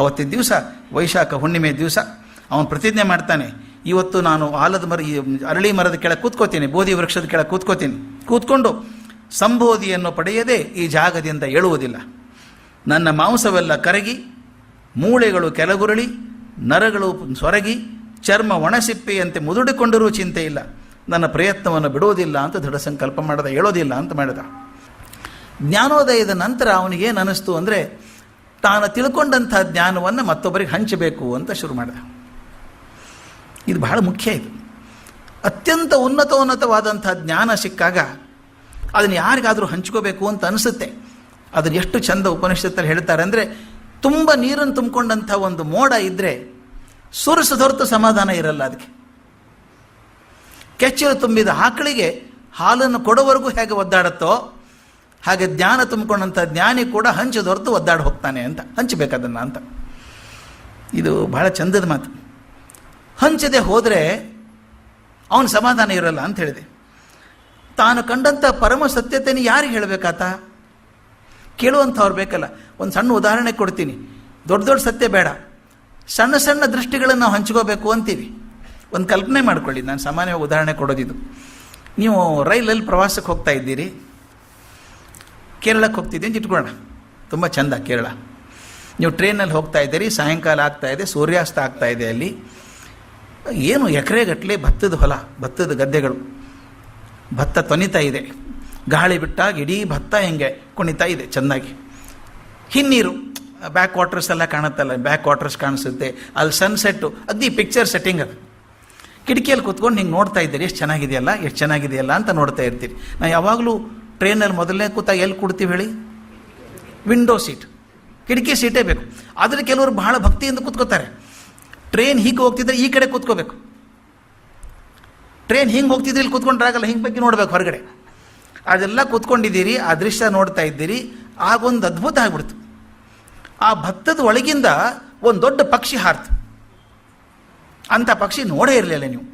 ಅವತ್ತಿನ ದಿವಸ ವೈಶಾಖ ಹುಣ್ಣಿಮೆ ದಿವಸ ಅವನು ಪ್ರತಿಜ್ಞೆ ಮಾಡ್ತಾನೆ, ಇವತ್ತು ನಾನು ಅರಳಿ ಮರದ ಕೆಳಗೆ ಕೂತ್ಕೋತೀನಿ, ಬೋಧಿ ವೃಕ್ಷದ ಕೆಳಗೆ ಕೂತ್ಕೊಂಡು ಸಂಬೋಧಿಯನ್ನು ಪಡೆಯದೆ ಈ ಜಾಗದಿಂದ ಏಳುವುದಿಲ್ಲ. ನನ್ನ ಮಾಂಸವೆಲ್ಲ ಕರಗಿ, ಮೂಳೆಗಳು ಕೆಳಗುರುಳಿ, ನರಗಳು ಸೊರಗಿ, ಚರ್ಮ ಒಣಸಿಪ್ಪೆಯಂತೆ ಮುದುಡಿಕೊಂಡರೂ ಚಿಂತೆ ಇಲ್ಲ, ನನ್ನ ಪ್ರಯತ್ನವನ್ನು ಬಿಡುವುದಿಲ್ಲ ಅಂತ ದೃಢ ಸಂಕಲ್ಪ ಮಾಡಿದ, ಹೇಳೋದಿಲ್ಲ ಅಂತ ಮಾಡಿದ. ಜ್ಞಾನೋದಯದ ನಂತರ ಅವನಿಗೇನು ಅನ್ನಿಸ್ತು ಅಂದರೆ, ತಾನು ತಿಳ್ಕೊಂಡಂಥ ಜ್ಞಾನವನ್ನು ಮತ್ತೊಬ್ಬರಿಗೆ ಹಂಚಬೇಕು ಅಂತ ಶುರು ಮಾಡಿದ. ಇದು ಬಹಳ ಮುಖ್ಯ. ಇದು ಅತ್ಯಂತ ಉನ್ನತವಾದಂಥ ಜ್ಞಾನ ಸಿಕ್ಕಾಗ ಅದನ್ನು ಯಾರಿಗಾದರೂ ಹಂಚ್ಕೋಬೇಕು ಅಂತ ಅನಿಸುತ್ತೆ. ಅದನ್ನು ಎಷ್ಟು ಚಂದ ಉಪನಿಷತ್ತಲ್ಲಿ ಹೇಳ್ತಾರೆ ಅಂದರೆ, ತುಂಬ ನೀರನ್ನು ತುಂಬಿಕೊಂಡಂಥ ಒಂದು ಮೋಡ ಇದ್ದರೆ ಸುರಿಸದೊರ್ತು ಸಮಾಧಾನ ಇರಲ್ಲ. ಅದಕ್ಕೆ ಕೆಚ್ಚಲು ತುಂಬಿದ ಆಕಳಿಗೆ ಹಾಲನ್ನು ಕೊಡೋವರೆಗೂ ಹೇಗೆ ಒದ್ದಾಡುತ್ತೋ ಹಾಗೆ ಜ್ಞಾನ ತುಂಬಿಕೊಂಡಂಥ ಜ್ಞಾನಿ ಕೂಡ ಹಂಚದೊರ್ತು ಒದ್ದಾಡಿ ಹೋಗ್ತಾನೆ ಅಂತ, ಹಂಚಬೇಕದನ್ನು ಅಂತ. ಇದು ಬಹಳ ಚಂದದ ಮಾತು. ಹಂಚದೆ ಹೋದರೆ ಅವನು ಸಮಾಧಾನ ಇರಲ್ಲ ಅಂತ ಹೇಳಿದೆ. ತಾನು ಕಂಡಂಥ ಪರಮ ಸತ್ಯತೆಯನ್ನು ಯಾರಿಗೆ ಹೇಳಬೇಕಾತ? ಕೇಳುವಂಥವ್ರು ಬೇಕಲ್ಲ. ಒಂದು ಸಣ್ಣ ಉದಾಹರಣೆ ಕೊಡ್ತೀನಿ. ದೊಡ್ಡ ದೊಡ್ಡ ಸತ್ಯ ಬೇಡ, ಸಣ್ಣ ಸಣ್ಣ ದೃಷ್ಟಿಗಳನ್ನು ನಾವು ಹಂಚ್ಕೋಬೇಕು ಅಂತೀವಿ. ಒಂದು ಕಲ್ಪನೆ ಮಾಡ್ಕೊಳ್ಳಿ, ನಾನು ಸಾಮಾನ್ಯವಾಗಿ ಉದಾಹರಣೆ ಕೊಡೋದಿದು. ನೀವು ರೈಲಲ್ಲಿ ಪ್ರವಾಸಕ್ಕೆ ಹೋಗ್ತಾ ಇದ್ದೀರಿ, ಕೇರಳಕ್ಕೆ ಹೋಗ್ತಿದ್ದೀನಿ ಅಂತ ಇಟ್ಕೊಳ್ಳೋಣ. ತುಂಬ ಚೆಂದ ಕೇರಳ. ನೀವು ಟ್ರೈನಲ್ಲಿ ಹೋಗ್ತಾ ಇದ್ದೀರಿ, ಸಾಯಂಕಾಲ ಆಗ್ತಾ ಇದೆ, ಸೂರ್ಯಾಸ್ತ ಆಗ್ತಾ ಇದೆ. ಅಲ್ಲಿ ಏನು ಎಕರೆಗಟ್ಟಲೆ ಭತ್ತದ ಹೊಲ, ಭತ್ತದ ಗದ್ದೆಗಳು, ಭತ್ತ ತೊನಿತಾ ಇದೆ. ಗಾಳಿ ಬಿಟ್ಟಾಗ ಇಡೀ ಭತ್ತ ಹಿಂಗೆ ಕುಣಿತಾ ಇದೆ ಚೆನ್ನಾಗಿ. ಹಿನ್ನೀರು, ಬ್ಯಾಕ್ ವಾಟರ್ಸ್ ಎಲ್ಲ ಕಾಣುತ್ತಲ್ಲ, ಬ್ಯಾಕ್ ವಾಟರ್ಸ್ ಕಾಣಿಸುತ್ತೆ. ಅಲ್ಲಿ ಸನ್ಸೆಟ್ಟು, ಅದಿ ಪಿಕ್ಚರ್ ಸೆಟ್ಟಿಂಗ್ ಅದು. ಕಿಟಕಿಯಲ್ಲಿ ಕೂತ್ಕೊಂಡು ಹಿಂಗೆ ನೋಡ್ತಾ ಇದ್ದೀರಿ, ಎಷ್ಟು ಚೆನ್ನಾಗಿದೆಯಲ್ಲ ಅಂತ ನೋಡ್ತಾ ಇರ್ತೀರಿ. ನಾವು ಯಾವಾಗಲೂ ಟ್ರೈನಲ್ಲಿ ಮೊದಲನೇ ಕೂತಾಗ ಎಲ್ಲಿ ಕೊಡ್ತೀವಿ ಹೇಳಿ? ವಿಂಡೋ ಸೀಟ್, ಕಿಟಕಿ ಸೀಟೇ ಬೇಕು. ಆದರೆ ಕೆಲವರು ಬಹಳ ಭಕ್ತಿಯಿಂದ ಕೂತ್ಕೋತಾರೆ. ಟ್ರೈನ್ ಹೀಗೆ ಹೋಗ್ತಿದ್ರೆ ಈ ಕಡೆ ಕೂತ್ಕೋಬೇಕು. ಟ್ರೈನ್ ಹಿಂಗೆ ಹೋಗ್ತಿದ್ರೆ ಇಲ್ಲಿ ಕೂತ್ಕೊಂಡ್ರಾಗಲ್ಲ, ಹಿಂಗೆ ಬಗ್ಗೆ ನೋಡ್ಬೇಕು ಹೊರಗಡೆ. ಅದೆಲ್ಲ ಕೂತ್ಕೊಂಡಿದ್ದೀರಿ, ಆ ದೃಶ್ಯ ನೋಡ್ತಾ ಇದ್ದೀರಿ. ಆಗೊಂದು ಅದ್ಭುತ ಆಗ್ಬಿಡ್ತು. ಆ ಭತ್ತದ ಒಳಗಿಂದ ಒಂದು ದೊಡ್ಡ ಪಕ್ಷಿ ಹಾರ್ತು. ಅಂಥ ಪಕ್ಷಿ ನೋಡೇ ಇರಲಿಲ್ಲ ನೀವು.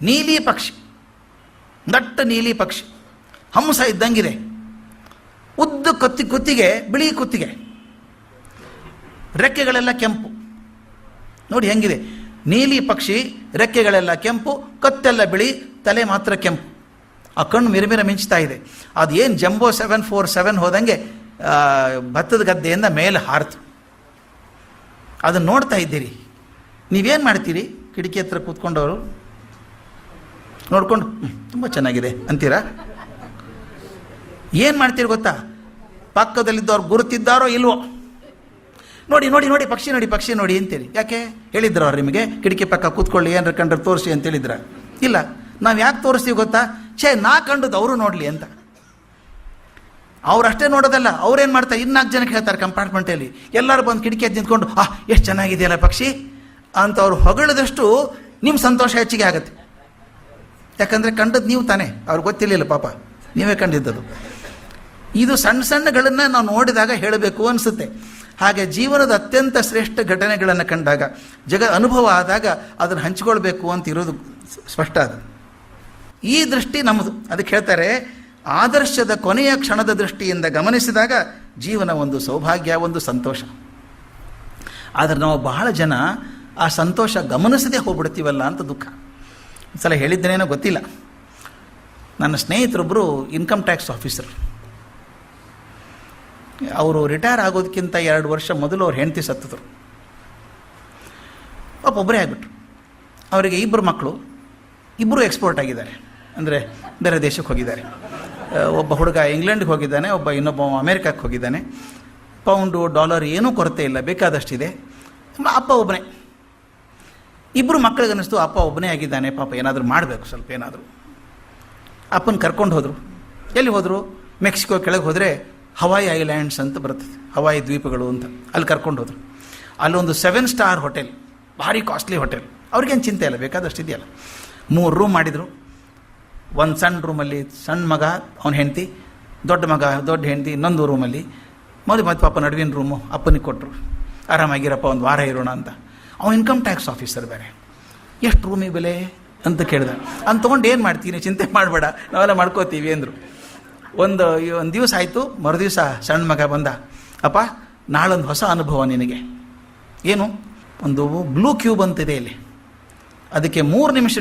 ನೀಲಿ ಪಕ್ಷಿ, ದಟ್ಟ ನೀಲಿ ಪಕ್ಷಿ, ಹಂಸ ಇದ್ದಂಗಿದೆ. ಉದ್ದ ಕುತ್ತಿಗೆ, ಬಿಳಿ ಕುತ್ತಿಗೆ, ರೆಕ್ಕೆಗಳೆಲ್ಲ ಕೆಂಪು. ನೋಡಿ ಹೆಂಗಿದೆ, ನೀಲಿ ಪಕ್ಷಿ, ರೆಕ್ಕೆಗಳೆಲ್ಲ ಕೆಂಪು, ಕತ್ತೆಲ್ಲ ಬಿಳಿ, ತಲೆ ಮಾತ್ರ ಕೆಂಪು. ಆ ಕಣ್ಣು ಮಿರಮಿರ ಮಿಂಚ್ತಾ ಇದೆ. ಅದು ಏನು ಜಂಬೋ 747 ಹೋದಂಗೆ ಭತ್ತದ ಗದ್ದೆಯಿಂದ ಮೇಲೆ ಹಾರ್ತು. ಅದನ್ನು ನೋಡ್ತಾ ಇದ್ದೀರಿ. ನೀವೇನು ಮಾಡ್ತೀರಿ? ಕಿಟಕಿ ಹತ್ರ ಕೂತ್ಕೊಂಡವರು ನೋಡ್ಕೊಂಡು ತುಂಬ ಚೆನ್ನಾಗಿದೆ ಅಂತೀರಾ? ಏನು ಮಾಡ್ತೀರಿ ಗೊತ್ತಾ? ಪಕ್ಕದಲ್ಲಿದ್ದವ್ರು ಗುರುತಿದ್ದಾರೋ ಇಲ್ವೋ, ನೋಡಿ ಪಕ್ಷಿ ನೋಡಿ ಅಂತೀರಿ. ಯಾಕೆ ಹೇಳಿದ್ರು ಅವ್ರು ನಿಮಗೆ? ಕಿಟಕಿ ಪಕ್ಕ ಕೂತ್ಕೊಳ್ಳಿ, ಏನಾರು ಕಂಡ್ರೆ ತೋರಿಸಿ ಅಂತ ಹೇಳಿದ್ರ? ಇಲ್ಲ. ನಾವು ಯಾಕೆ ತೋರಿಸ್ತೀವಿ ಗೊತ್ತಾ? ನಾ ಕಂಡದ್ದು ಅವರು ನೋಡಲಿ ಅಂತ. ಅವ್ರು ಅಷ್ಟೇ ನೋಡೋದಲ್ಲ, ಅವ್ರೇನು ಮಾಡ್ತಾರೆ, 4 ಜನಕ್ಕೆ ಹೇಳ್ತಾರೆ ಕಂಪಾರ್ಟ್ಮೆಂಟಲ್ಲಿ. ಎಲ್ಲರೂ ಬಂದು ಕಿಟಕಿ ಹತ್ತು ನಿಂತ್ಕೊಂಡು ಎಷ್ಟು ಚೆನ್ನಾಗಿದೆಯಲ್ಲ ಪಕ್ಷಿ ಅಂತ ಅವ್ರು ಹೊಗಳಿದಷ್ಟು ನಿಮ್ಮ ಸಂತೋಷ ಹೆಚ್ಚಿಗೆ ಆಗುತ್ತೆ. ಯಾಕಂದರೆ ಕಂಡದ್ದು ನೀವು ತಾನೇ, ಅವ್ರಿಗೆ ಗೊತ್ತಿರಲಿಲ್ಲ ಪಾಪ, ನೀವೇ ಕಂಡಿದ್ದದು. ಇದು ಸಣ್ಣ ಸಣ್ಣಗಳನ್ನು ನಾವು ನೋಡಿದಾಗ ಹೇಳಬೇಕು ಅನಿಸುತ್ತೆ. ಹಾಗೆ ಜೀವನದ ಅತ್ಯಂತ ಶ್ರೇಷ್ಠ ಘಟನೆಗಳನ್ನು ಕಂಡಾಗ, ಅನುಭವ ಆದಾಗ ಅದನ್ನು ಹಂಚಿಕೊಳ್ಬೇಕು ಅಂತ ಇರೋದು ಸ್ಪಷ್ಟ. ಅದು ಈ ದೃಷ್ಟಿ ನಮ್ಮದು. ಅದಕ್ಕೆ ಹೇಳ್ತಾರೆ, ಆದರ್ಶದ ಕೊನೆಯ ಕ್ಷಣದ ದೃಷ್ಟಿಯಿಂದ ಗಮನಿಸಿದಾಗ ಜೀವನ ಒಂದು ಸೌಭಾಗ್ಯ, ಒಂದು ಸಂತೋಷ. ಆದರೆ ನಾವು ಬಹಳ ಜನ ಆ ಸಂತೋಷ ಗಮನಿಸದೇ ಹೋಗ್ಬಿಡ್ತೀವಲ್ಲ ಅಂತ ದುಃಖ. ಒಂದು ಸಲ ಹೇಳಿದ್ದೇನೇನೋ ಗೊತ್ತಿಲ್ಲ, ನನ್ನ ಸ್ನೇಹಿತರೊಬ್ಬರು ಇನ್ಕಮ್ ಟ್ಯಾಕ್ಸ್ ಆಫೀಸರ್. ಅವರು ರಿಟೈರ್ ಆಗೋದಕ್ಕಿಂತ 2 ವರ್ಷ ಮೊದಲು ಅವ್ರು ಹೆಂಡತಿ ಸತ್ತಿದ್ರು. ಒಬ್ಬರೇ ಆಗಿಬಿಟ್ರು. ಅವರಿಗೆ 2 ಮಕ್ಕಳು, 2 ಎಕ್ಸ್ಪೋರ್ಟ್ ಆಗಿದ್ದಾರೆ, ಅಂದರೆ ಬೇರೆ ದೇಶಕ್ಕೆ ಹೋಗಿದ್ದಾರೆ. ಒಬ್ಬ ಹುಡುಗ ಇಂಗ್ಲೆಂಡ್ಗೆ ಹೋಗಿದ್ದಾನೆ, ಇನ್ನೊಬ್ಬ ಅಮೇರಿಕಕ್ಕೆ ಹೋಗಿದ್ದಾನೆ. ಪೌಂಡು ಡಾಲರ್ ಏನೂ ಕೊರತೆ ಇಲ್ಲ, ಬೇಕಾದಷ್ಟಿದೆ. ಅಪ್ಪ ಒಬ್ಬನೇ. 2 ಮಕ್ಕಳಿಗೆ ಅನ್ನಿಸ್ತು ಅಪ್ಪ ಒಬ್ಬನೇ ಆಗಿದ್ದಾನೆ, ಪಾಪ ಏನಾದರೂ ಮಾಡಬೇಕು, ಸ್ವಲ್ಪ ಏನಾದರೂ. ಅಪ್ಪನ ಕರ್ಕೊಂಡು ಹೋದರು. ಎಲ್ಲಿ ಹೋದರು? ಮೆಕ್ಸಿಕೋ ಕೆಳಗೆ ಹೋದರೆ ಹವಾಯಿ ಐಲ್ಯಾಂಡ್ಸ್ ಅಂತ ಬರ್ತದೆ, ಹವಾಯಿ ದ್ವೀಪಗಳು ಅಂತ. ಅಲ್ಲಿ ಕರ್ಕೊಂಡು ಹೋದರು. ಅಲ್ಲೊಂದು 7 ಸ್ಟಾರ್ ಹೋಟೆಲ್, ಭಾರಿ ಕಾಸ್ಟ್ಲಿ ಹೋಟೆಲ್. ಅವ್ರಿಗೇನು ಚಿಂತೆ ಇಲ್ಲ, ಬೇಕಾದಷ್ಟು ಇದೆಯಲ್ಲ. 3 ರೂಮ್ ಮಾಡಿದರು. ಒಂದು ಸಣ್ಣ ರೂಮಲ್ಲಿ ಸಣ್ಣ ಮಗ, ಅವನ ಹೆಂಡತಿ, ದೊಡ್ಡ ಮಗ, ದೊಡ್ಡ ಹೆಂಡತಿ ಇನ್ನೊಂದು ರೂಮಲ್ಲಿ. ಮತ್ತು ಪಾಪ ನಡುವಿನ ರೂಮು ಅಪ್ಪನಿಗೆ ಕೊಟ್ಟರು. ಆರಾಮಾಗಿರಪ್ಪ, ಒಂದು ವಾರ ಇರೋಣ ಅಂತ. ಅವನು ಇನ್ಕಮ್ ಟ್ಯಾಕ್ಸ್ ಆಫೀಸರ್ ಬೇರೆ. ಎಷ್ಟು ರೂಮಿಗೆ ಬೆಲೆ ಅಂತ ಕೇಳಿದ. ಅಂತ ತೊಗೊಂಡು ಏನು ಮಾಡ್ತೀನಿ, ಚಿಂತೆ ಮಾಡಬೇಡ, ನಾವೆಲ್ಲ ಮಾಡ್ಕೋತೀವಿ ಅಂದರು. ಒಂದು ದಿವಸ ಆಯಿತು. ಮರುದಿವಸ ಸಣ್ಣ ಮಗ ಬಂದ, ಅಪ್ಪ ನಾಳೊಂದು ಹೊಸ ಅನುಭವ ನಿನಗೆ. ಏನು, ಒಂದು ಬ್ಲೂ ಕ್ಯೂಬ್ ಅಂತಿದೆ ಇಲ್ಲಿ, ಅದಕ್ಕೆ 3 ನಿಮಿಷ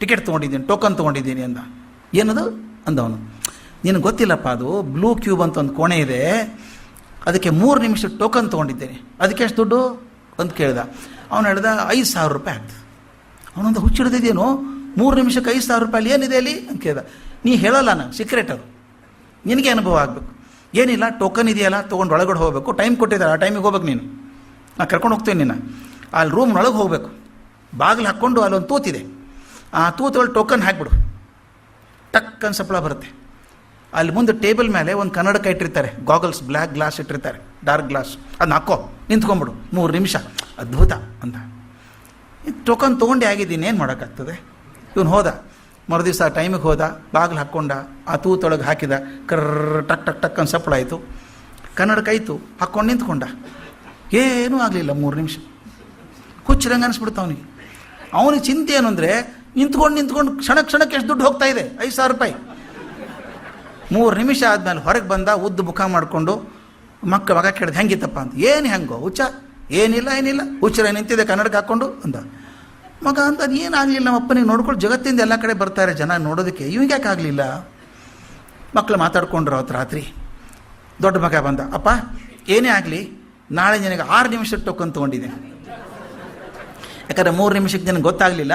ಟಿಕೆಟ್ ತೊಗೊಂಡಿದ್ದೀನಿ, ಟೋಕನ್ ತೊಗೊಂಡಿದ್ದೀನಿ ಅಂದ. ಏನದು ಅಂದವನು. ನಿನಗೆ ಗೊತ್ತಿಲ್ಲಪ್ಪ, ಅದು ಬ್ಲೂ ಕ್ಯೂಬ್ ಅಂತ ಒಂದು ಕೋಣೆ ಇದೆ, ಅದಕ್ಕೆ 3 ನಿಮಿಷ ಟೋಕನ್ ತೊಗೊಂಡಿದ್ದೇನೆ, ಅದಕ್ಕೆ ಎಷ್ಟು ದುಡ್ಡು ಅಂತ ಕೇಳ್ದ. ಅವನು ಹೇಳ್ದ 5,000 ರೂಪಾಯಿ ಆಗ್ತದೆ. ಅವನೊಂದು ಹುಚ್ಚಿಡ್ದಿದ್ದೇನು, 3 ನಿಮಿಷಕ್ಕೆ 5,000 ರೂಪಾಯಿ ಅಲ್ಲಿ ಏನಿದೆ ಅಲ್ಲಿ ಅಂತ ಕೇಳ್ದ. ನೀ ಹೇಳಲ್ಲ, ನಾನು ಸೀಕ್ರೆಟ್ ಅದು, ನಿನಗೆ ಅನುಭವ ಆಗಬೇಕು. ಏನಿಲ್ಲ, ಟೋಕನ್ ಇದೆಯಲ್ಲ ತೊಗೊಂಡು ಒಳಗಡೆ ಹೋಗಬೇಕು, ಟೈಮ್ ಕೊಟ್ಟಿದ್ದಾರೆ, ಆ ಟೈಮಿಗೆ ಹೋಗ್ಬೇಕು ನೀನು, ನಾನು ಕರ್ಕೊಂಡು ಹೋಗ್ತೀನಿ ನಿನ್ನ. ಅಲ್ಲಿ ರೂಮ್ನೊಳಗೆ ಹೋಗಬೇಕು, ಬಾಗಿಲು ಹಾಕ್ಕೊಂಡು ಅಲ್ಲೊಂದು ತೂತಿದೆ, ಆ ತೂತೊಳಗೆ ಟೋಕನ್ ಹಾಕ್ಬಿಡು, ಟಕ್ ಅಂತ ಸಪ್ಪಳ ಬರುತ್ತೆ. ಅಲ್ಲಿ ಮುಂದೆ ಟೇಬಲ್ ಮೇಲೆ ಒಂದು ಕನ್ನಡಕ ಇಟ್ಟಿರ್ತಾರೆ, ಗಾಗಲ್ಸ್, ಬ್ಲ್ಯಾಕ್ ಗ್ಲಾಸ್ ಇಟ್ಟಿರ್ತಾರೆ, ಡಾರ್ಕ್ ಗ್ಲಾಸ್, ಅದನ್ನ ಹಾಕೋ, ನಿಂತ್ಕೊಂಡ್ಬಿಡು 3 ನಿಮಿಷ, ಅದ್ಭುತ ಅಂತ. ಟೋಕನ್ ತೊಗೊಂಡೆ ಆಗಿದ್ದೀನಿ, ಏನು ಮಾಡೋಕ್ಕಾಗ್ತದೆ. ಇವನು ಹೋದ, ಮರುದಿವಸ ಟೈಮಿಗೆ ಹೋದ, ಬಾಗಿಲು ಹಾಕ್ಕೊಂಡ, ಆ ತೂತೊಳಗೆ ಹಾಕಿದ, ಕರ್ರ ಟಕ್ ಟಕ್ ಟಕ್ ಅಂತ ಸಪ್ಪಳ ಆಯಿತು, ಕನ್ನಡಕ ಆಯಿತು, ಹಾಕ್ಕೊಂಡು ನಿಂತ್ಕೊಂಡ, ಏನೂ ಆಗಲಿಲ್ಲ. 3 ನಿಮಿಷ ಹುಚ್ಚರಂಗೆ ಅನಿಸ್ಬಿಡ್ತು ಅವನಿಗೆ. ಅವನಿಗೆ ಚಿಂತೆ ಏನು ಅಂದರೆ, ನಿಂತ್ಕೊಂಡು ಕ್ಷಣಕ್ಕೆ ಎಷ್ಟು ದುಡ್ಡು ಹೋಗ್ತಾ ಇದೆ, 5,000 ರೂಪಾಯಿ. 3 ನಿಮಿಷ ಆದಮೇಲೆ ಹೊರಗೆ ಬಂದ, ಉದ್ದು ಮುಖ ಮಾಡಿಕೊಂಡು ಮಗ ಕೇಳಿದ, ಹೆಂಗಿತ್ತಪ್ಪ ಅಂತ. ಏನು ಹೆಂಗೋ ಹುಚ್ಚ, ಏನಿಲ್ಲ ಹುಚ್ಚರ ನಿಂತಿದೆ ಕನ್ನಡಕ್ಕೆ ಹಾಕ್ಕೊಂಡು ಅಂದ. ಮಗ ಅಂತ, ಏನಾಗಲಿಲ್ಲ ನಮ್ಮಪ್ಪನಿಗೆ ನೋಡ್ಕೊಂಡು, ಜಗತ್ತಿಂದ ಎಲ್ಲ ಕಡೆ ಬರ್ತಾರೆ ಜನ ನೋಡೋದಕ್ಕೆ, ಇವಾಗ ಯಾಕೆ ಆಗಲಿಲ್ಲ. ಮಕ್ಕಳು ಮಾತಾಡ್ಕೊಂಡ್ರು ಅವತ್ತು ರಾತ್ರಿ. ದೊಡ್ಡ ಮಗ ಬಂದ, ಅಪ್ಪ ಏನೇ ಆಗಲಿ ನಾಳೆ ನನಗೆ 6 ನಿಮಿಷ ಟೋಕನ್ ತೊಗೊಂಡಿದ್ದೀನಿ, ಯಾಕಂದರೆ 3 ನಿಮಿಷಕ್ಕೆ ನನಗೆ ಗೊತ್ತಾಗಲಿಲ್ಲ,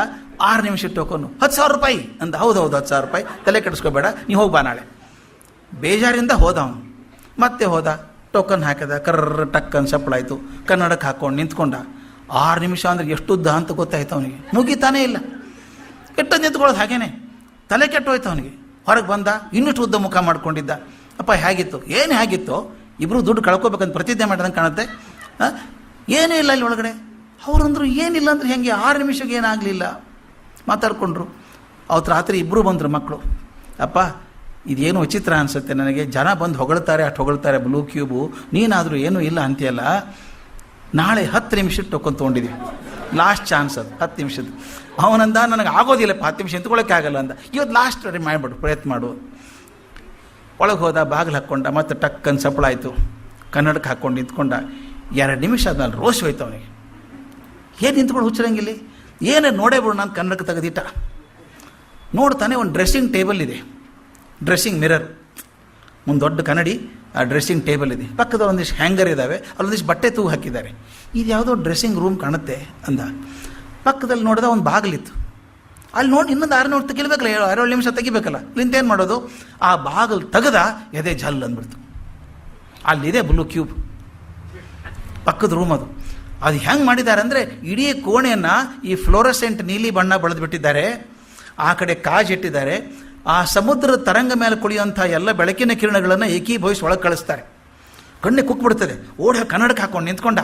6 ನಿಮಿಷ ಟೋಕನ್ನು 10,000 ರೂಪಾಯಿ ಅಂದ. ಹೌದು 10,000 ರೂಪಾಯಿ, ತಲೆ ಕೆಡಿಸ್ಕೋಬೇಡ, ನೀವು ಹೋಗಿ ಬಾ ನಾಳೆ. ಬೇಜಾರಿಂದ ಹೋದ ಅವನು. ಮತ್ತೆ ಹೋದ, ಟೋಕನ್ ಹಾಕಿದ, ಕರ್ರ ಟಕ್ ಅಂತ ಸಪ್ಪಳಾಯಿತು, ಕನ್ನಡಕ್ಕೆ ಹಾಕ್ಕೊಂಡು ನಿಂತ್ಕೊಂಡ. 6 ನಿಮಿಷ ಅಂದರೆ ಎಷ್ಟು ಉದ್ದ ಅಂತ ಗೊತ್ತಾಯ್ತು ಅವನಿಗೆ, ಮುಗಿತಾನೇ ಇಲ್ಲ. ಕೆಟ್ಟ ನಿಂತ್ಕೊಳ್ಳೋದು ಹಾಗೇನೆ, ತಲೆ ಕೆಟ್ಟೋಯ್ತು ಅವನಿಗೆ. ಹೊರಗೆ ಬಂದ, ಇನ್ನಷ್ಟು ಉದ್ದ ಮುಖ ಮಾಡ್ಕೊಂಡಿದ್ದ. ಅಪ್ಪ ಹೇಗಿತ್ತು, ಏನು ಹೇಗಿತ್ತು, ಇಬ್ಬರು ದುಡ್ಡು ಕಳ್ಕೊಬೇಕಂತ ಪ್ರತಿಜ್ಞೆ ಮಾಡಿದಂಗೆ ಕಾಣುತ್ತೆ. ಏನೂ ಇಲ್ಲ ಇಲ್ಲಿ ಒಳಗಡೆ. ಅವರಂದ್ರು ಏನಿಲ್ಲ ಅಂದರೆ ಹೆಂಗೆ, 6 ನಿಮಿಷಕ್ಕೆ ಏನಾಗಲಿಲ್ಲ. ಮಾತಾಡ್ಕೊಂಡ್ರು. ಅವತ್ತು ರಾತ್ರಿ ಇಬ್ಬರು ಬಂದರು ಮಕ್ಕಳು. ಅಪ್ಪ ಇದೇನು ವಿಚಿತ್ರ ಅನಿಸುತ್ತೆ ನನಗೆ, ಜನ ಬಂದು ಹೊಗಳ್ತಾರೆ, ಅಷ್ಟು ಹೊಗಳ್ತಾರೆ ಬ್ಲೂ ಕ್ಯೂಬು, ನೀನಾದರೂ ಏನೂ ಇಲ್ಲ ಅಂತೀಯಲ್ಲ. ನಾಳೆ 10 ನಿಮಿಷ ಟೋಕನ್ ತೊಗೊಂಡಿದ್ದೀವಿ, ಲಾಸ್ಟ್ ಚಾನ್ಸ್ ಅದು 10 ನಿಮಿಷದ್ದು. ಅವನಂದ, ನನಗೆ ಆಗೋದಿಲ್ಲಪ್ಪ 10 ನಿಮಿಷ ನಿಂತ್ಕೊಳ್ಳೋಕ್ಕೆ ಆಗಲ್ಲ ಅಂದ. ಇವತ್ತು ಲಾಸ್ಟ್ ಮಾಡಿಬಿಡು, ಪ್ರಯತ್ನ ಮಾಡು. ಒಳಗೆ ಹೋದ, ಬಾಗಿಲು ಹಾಕ್ಕೊಂಡ, ಮತ್ತೆ ಟಕ್ಕನ್ ಸಪ್ಪಳ ಆಯಿತು, ಕನ್ನಡಕ್ಕೆ ಹಾಕ್ಕೊಂಡು ನಿಂತ್ಕೊಂಡ. 2 ನಿಮಿಷ ಆದ್ಮೇಲೆ ರೋಷ್ ಹೋಯ್ತು ಅವನಿಗೆ. ಏನು ನಿಂತ್ಕೊಂಡು ಹುಚ್ಚರಂಗಿಲ್ಲಿ, ಏನೇ ನೋಡೇ ಬಿಡು. ನಾನು ಕನ್ನಡಕ್ಕೆ ತೆಗೆದಿಟ್ಟ ನೋಡ್ತಾನೆ, ಒಂದು ಡ್ರೆಸ್ಸಿಂಗ್ ಟೇಬಲ್ ಇದೆ, ಡ್ರೆಸ್ಸಿಂಗ್ ಮಿರರ್ ಮುಂದೆ ದೊಡ್ಡ ಕನ್ನಡಿ, ಆ ಡ್ರೆಸ್ಸಿಂಗ್ ಟೇಬಲ್ ಇದೆ, ಪಕ್ಕದ ಒಂದಿಷ್ಟು ಹ್ಯಾಂಗರ್ ಇದ್ದಾವೆ, ಅಲ್ಲೊಂದಿಷ್ಟು ಬಟ್ಟೆ ತೂಗು ಹಾಕಿದ್ದಾರೆ. ಇದು ಯಾವುದೋ ಡ್ರೆಸ್ಸಿಂಗ್ ರೂಮ್ ಕಾಣುತ್ತೆ ಅಂದ. ಪಕ್ಕದಲ್ಲಿ ನೋಡಿದ ಒಂದು ಬಾಗಿಲಿತ್ತು, ಅಲ್ಲಿ ನೋಡಿ ಇನ್ನೊಂದು 6 ನಿಮಿಷ ತೆಗಿಬೇಕಲ್ಲ, 6 ನಿಮಿಷ ತೆಗಿಬೇಕಲ್ಲ, ಇಲ್ಲಿಂತೇನು ಮಾಡೋದು. ಆ ಬಾಗಿಲು ತೆಗೆದ, ಎದೆ ಜಲ್ ಅಂದ್ಬಿಡ್ತು. ಅಲ್ಲಿದೆ ಬ್ಲೂ ಕ್ಯೂಬ್, ಪಕ್ಕದ ರೂಮ್ ಅದು. ಅದು ಹೆಂಗೆ ಮಾಡಿದ್ದಾರೆ ಅಂದರೆ, ಇಡೀ ಕೋಣೆಯನ್ನು ಈ ಫ್ಲೋರಸೆಂಟ್ ನೀಲಿ ಬಣ್ಣ ಬಳಿದ್ಬಿಟ್ಟಿದ್ದಾರೆ, ಆ ಕಡೆ ಕಾಜ್ ಇಟ್ಟಿದ್ದಾರೆ. ಆ ಸಮುದ್ರದ ತರಂಗ ಮೇಲೆ ಕುಳಿಯುವಂಥ ಎಲ್ಲ ಬೆಳಕಿನ ಕಿರಣಗಳನ್ನು ಏಕೀಭವಿಸಿ ಒಳಗೆ ಕಳಿಸ್ತಾರೆ. ಕಣ್ಣೆ ಕುಕ್ಬಿಡ್ತದೆ. ಕನ್ನಡಕ್ಕೆ ಹಾಕ್ಕೊಂಡು ನಿಂತ್ಕೊಂಡ.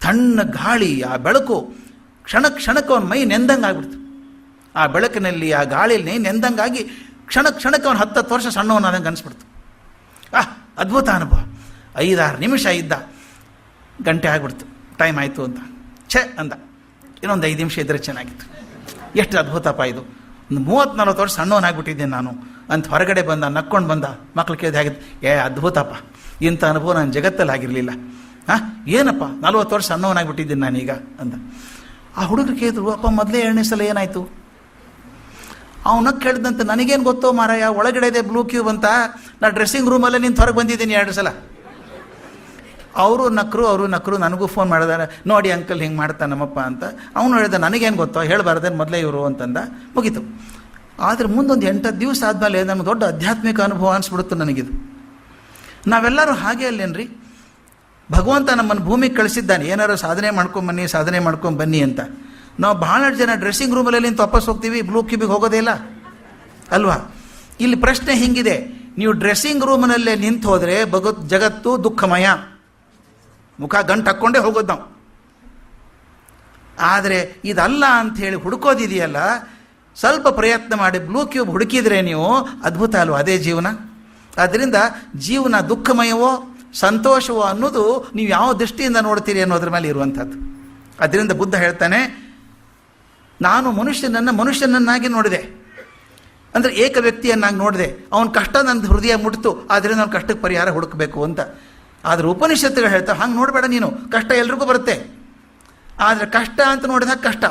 ತಣ್ಣ ಗಾಳಿ, ಆ ಬೆಳಕು, ಕ್ಷಣಕ್ಕೆ ಅವನ ಮೈ ನೆಂದಂಗೆ ಆಗ್ಬಿಡ್ತು. ಆ ಬೆಳಕಿನಲ್ಲಿ, ಆ ಗಾಳಿಯಲ್ಲಿ ನೆಂದಂಗಾಗಿ ಕ್ಷಣಕ್ಕೆ ಅವನು 10 ವರ್ಷ ಸಣ್ಣವನಾದಂಗೆ ಅನಿಸ್ಬಿಡ್ತು. ಅದ್ಭುತ ಅನುಭವ. 5-6 ನಿಮಿಷ ಇದ್ದ, ಗಂಟೆ ಆಗ್ಬಿಡ್ತು, ಟೈಮ್ ಆಯಿತು ಅಂತ. ಅಂದ, ಇನ್ನೊಂದು 5 ನಿಮಿಷ ಇದ್ದರೆ ಚೆನ್ನಾಗಿತ್ತು. ಎಷ್ಟು ಅದ್ಭುತಪ್ಪ ಇದು, ಒಂದು 30-40 ವರ್ಷ ಸಣ್ಣವನಾಗ್ಬಿಟ್ಟಿದ್ದೆ ನಾನು ಅಂತ ಹೊರಗಡೆ ಬಂದ, ನಕ್ಕೊಂಡು ಬಂದ. ಮಕ್ಳು ಕೇಳಿದ ಹಾಗಿದ್ದು, ಅದ್ಭುತಪ್ಪ, ಇಂಥ ಅನುಭವ ನಾನು ಜಗತ್ತಲ್ಲಿ ಆಗಿರಲಿಲ್ಲ. ಏನಪ್ಪ 40 ವರ್ಷ ಸಣ್ಣವನಾಗ್ಬಿಟ್ಟಿದ್ದೀನಿ ನಾನೀಗ ಅಂದ. ಆ ಹುಡುಗರು ಕೇಳಿದ್ರು, ಅಪ್ಪ ಮೊದಲೇ 2ನೇ ಸಲ ಏನಾಯಿತು? ಅವನ ಕೇಳಿದಂತೆ, ನನಗೇನು ಗೊತ್ತೋ ಮಾರಾಯ, ಒಳಗಡೆ ಇದೆ ಬ್ಲೂ ಕ್ಯೂಬ್ ಅಂತ, ನಾನು ಡ್ರೆಸ್ಸಿಂಗ್ ರೂಮಲ್ಲೇ ನಿಂತು ಹೊರಗೆ ಬಂದಿದ್ದೀನಿ 2 ಸಲ. ಅವರು ನಕ್ಕರು, ನನಗೂ ಫೋನ್ ಮಾಡಿದಾರೆ, ನೋಡಿ ಅಂಕಲ್ ಹಿಂಗೆ ಮಾಡ್ತಾನೆ ನಮ್ಮಪ್ಪ ಅಂತ. ಅವನು ಹೇಳಿದ, ನನಗೇನು ಗೊತ್ತೋ, ಹೇಳಬಾರ್ದೇನು ಮೊದಲೇ ಇವರು ಅಂತಂದ. ಮುಗೀತು. ಆದರೆ ಮುಂದೊಂದು 8 ದಿವಸ ಆದಮೇಲೆ ನನಗೆ ದೊಡ್ಡ ಆಧ್ಯಾತ್ಮಿಕ ಅನುಭವ ಅನಿಸ್ಬಿಡುತ್ತೆ ನನಗಿದು. ನಾವೆಲ್ಲರೂ ಹಾಗೆ ಅಲ್ಲೇನ್ರಿ, ಭಗವಂತ ನಮ್ಮನ್ನು ಭೂಮಿಗೆ ಕಳಿಸಿದ್ದಾನೆ, ಏನಾರು ಸಾಧನೆ ಮಾಡ್ಕೊಂಬನ್ನಿ ಅಂತ. ನಾವು ಭಾಳ ಜನ ಡ್ರೆಸ್ಸಿಂಗ್ ರೂಮಲ್ಲಿ ನಿಂತು ವಾಪಸ್ ಹೋಗ್ತೀವಿ, ಬ್ಲೂ ಕ್ಯೂಬಿಗೆ ಹೋಗೋದೇ ಇಲ್ಲ ಅಲ್ವಾ. ಇಲ್ಲಿ ಪ್ರಶ್ನೆ ಹಿಂಗಿದೆ, ನೀವು ಡ್ರೆಸ್ಸಿಂಗ್ ರೂಮ್ನಲ್ಲೇ ನಿಂತು ಹೋದರೆ ಜಗತ್ತು ದುಃಖಮಯ, ಮುಖ ಗಂಟು ಹಾಕ್ಕೊಂಡೇ ಹೋಗೋದು ನಾವು. ಆದರೆ ಇದಲ್ಲ ಅಂಥೇಳಿ ಹುಡುಕೋದಿದೆಯಲ್ಲ, ಸ್ವಲ್ಪ ಪ್ರಯತ್ನ ಮಾಡಿ ಬ್ಲೂ ಕ್ಯೂಬ್ ಹುಡುಕಿದರೆ ನೀವು, ಅದ್ಭುತ ಅಲ್ವ, ಅದೇ ಜೀವನ. ಆದ್ದರಿಂದ ಜೀವನ ದುಃಖಮಯವೋ ಸಂತೋಷವೋ ಅನ್ನೋದು ನೀವು ಯಾವ ದೃಷ್ಟಿಯಿಂದ ನೋಡ್ತೀರಿ ಅನ್ನೋದ್ರ ಮೇಲೆ ಇರುವಂಥದ್ದು. ಅದರಿಂದ ಬುದ್ಧ ಹೇಳ್ತಾನೆ, ನಾನು ಮನುಷ್ಯನನ್ನಾಗಿ ನೋಡಿದೆ, ಅಂದರೆ ಏಕ ವ್ಯಕ್ತಿಯನ್ನಾಗಿ ನೋಡಿದೆ. ಅವನ ಕಷ್ಟ ನನ್ನ ಹೃದಯ ಮುಟ್ತು, ಆದ್ದರಿಂದ ಅವ್ನ ಕಷ್ಟಕ್ಕೆ ಪರಿಹಾರ ಹುಡುಕಬೇಕು ಅಂತ. ಆದರೆ ಉಪನಿಷತ್ತುಗಳು ಹೇಳ್ತಾವೆ, ಹಂಗೆ ನೋಡಬೇಡ ನೀನು, ಕಷ್ಟ ಎಲ್ರಿಗೂ ಬರುತ್ತೆ, ಆದರೆ ಕಷ್ಟ ಅಂತ ನೋಡಿದಾಗ ಕಷ್ಟ.